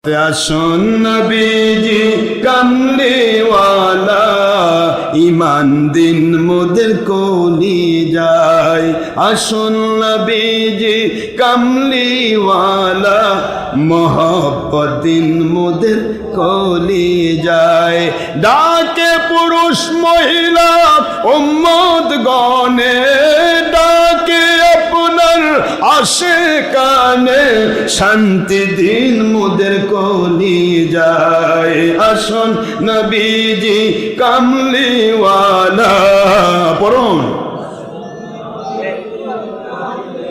আসুন নবীজি কামলিওয়ালা ইমান দিন মোদের কোলি যায়। আসুন নবীজি কামলিওয়ালা মোহব্বত দিন মোদের কোলি যায়। ডাকে পুরুষ মহিলা উম্মত গণে, ডাকে আপনার আশিকানে, শান্তি দিন মোদের কোলি যায়। আসুন নবীজি কামলিওয়ালা পড়ুন,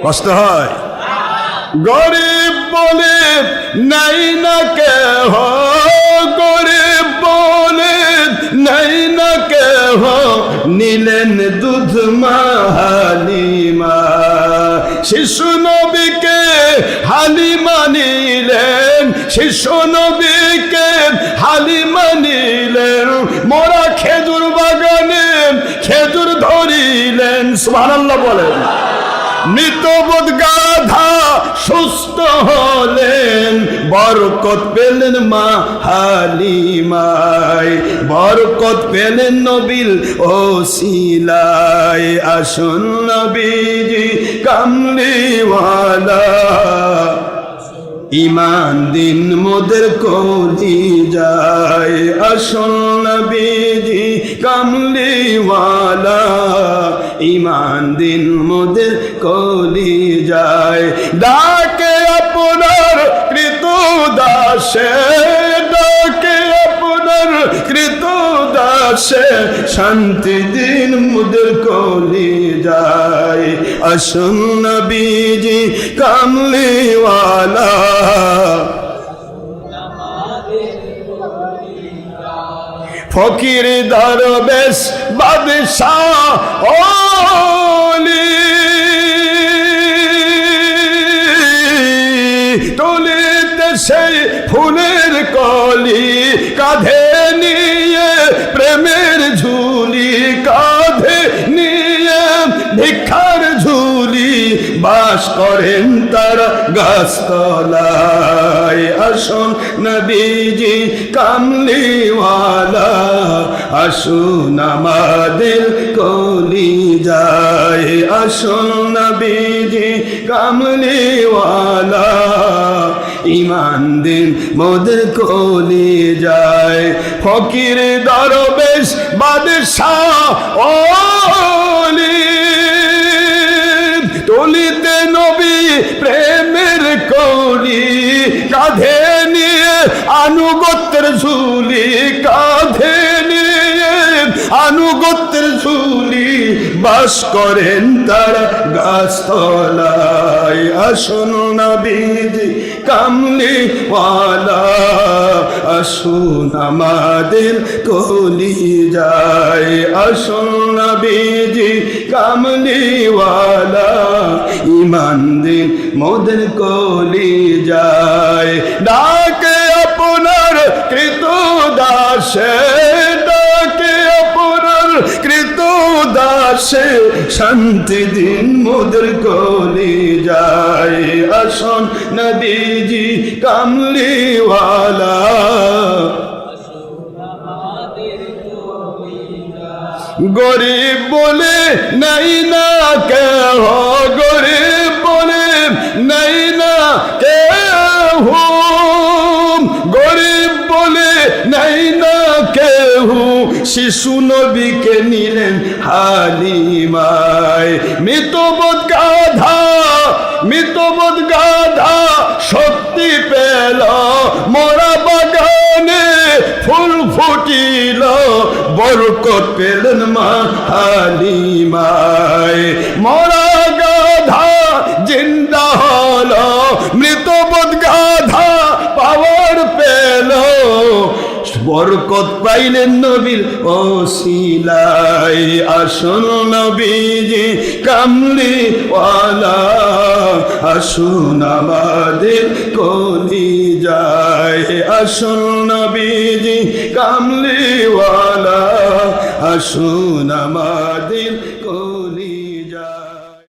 কষ্ট হয়। গরিব বলে নাই না কেহ, গরিব বলে নাই না কেহ, নিলেন দুধ মা হালিমা। শিশু নবীকে হালিমা নিলেন, শিশু নবীকে হালিমা নিলেন। মোরা খেজুর বাগানে খেজুর ধরিলেন, সুবহানাল্লাহ বলেন। মৃতবোধ গাধা সুস্থ হলেন, বরকত পেলেন মা হালিমায়, বরকত পেলেন নবীর ওসিলায়। আসুন নবীজি কামলিওয়ালা ইমান দিন মোদের কোলি যায়। আসুন নবীজি কামলিওয়ালা ইমান দিন মোদের কোলি যায়। ডাকে আপনার কৃত দাসে, ডাকে আপনার কৃত দাসে, শান্তি দিন মোদের কোলি যায়। আসুন নবীজি কামলিওয়ালা ফকির দরবেশ বাদশাহ ওলি, তুলিতে সেই ফুলের কলি, কাঁধে নিয়ে প্রেমের ঝুলি, কাঁধে নিয়ে ভিক্ষার ঝুলি, বাস করেন তারা গাছতলায়। আসুন নবীজি কামলিওয়ালা, আসুন আমাদের কোলি যায়। আসুন নবীজি কামলিওয়ালা ইমান দিন মোদের কোলি যায়। ফকির দরবেশ বাদশাহ ওলি, তুলিতে নবী প্রেমের কলি, কাঁধে নিয়ে আনুগত্যের ঝুলি, কাঁধে নিয়ে আনুগত্যের ঝুলি, বাস করেন তারা গাছতলায়। আসুন নবীজি কামলিওয়ালা, আসুন আমাদের কোলি যায়। আসুন নবীজি কামলিওয়ালা ইমান দিন মোদের কোলি যায়। ডাকে আপনার কৃত দাসে, ডাকে আপনার কৃত দাসে, শান্তি দিন মোদের কোলি যায়। আসুন নবীজি কামলিওয়ালা গরিব বলে নাই না কেহ, গরিব বলে নাই না কেহ, গরিব বলে নাই না কেহ, শিশু নবীকে নিলেন হালিমায়। মৃতবোধ গাধা, মৃতবোধ গাধা শক্তি পেল, মোরা বাগানে ফুল ফুটিল, বরকত পেলেন মা হালিমায়। মোরা গাধা জিন্দা হলো, মৃতবোধ গাধা পাওয়ার পেল, বরকত পাইলেন নবীর ওসিলায়। আসুন নবীজি কামলিওয়ালা, আসুন আমাদের কোলি যায়। আসুন নবীজি কামলিওয়ালা, আসুন আমাদের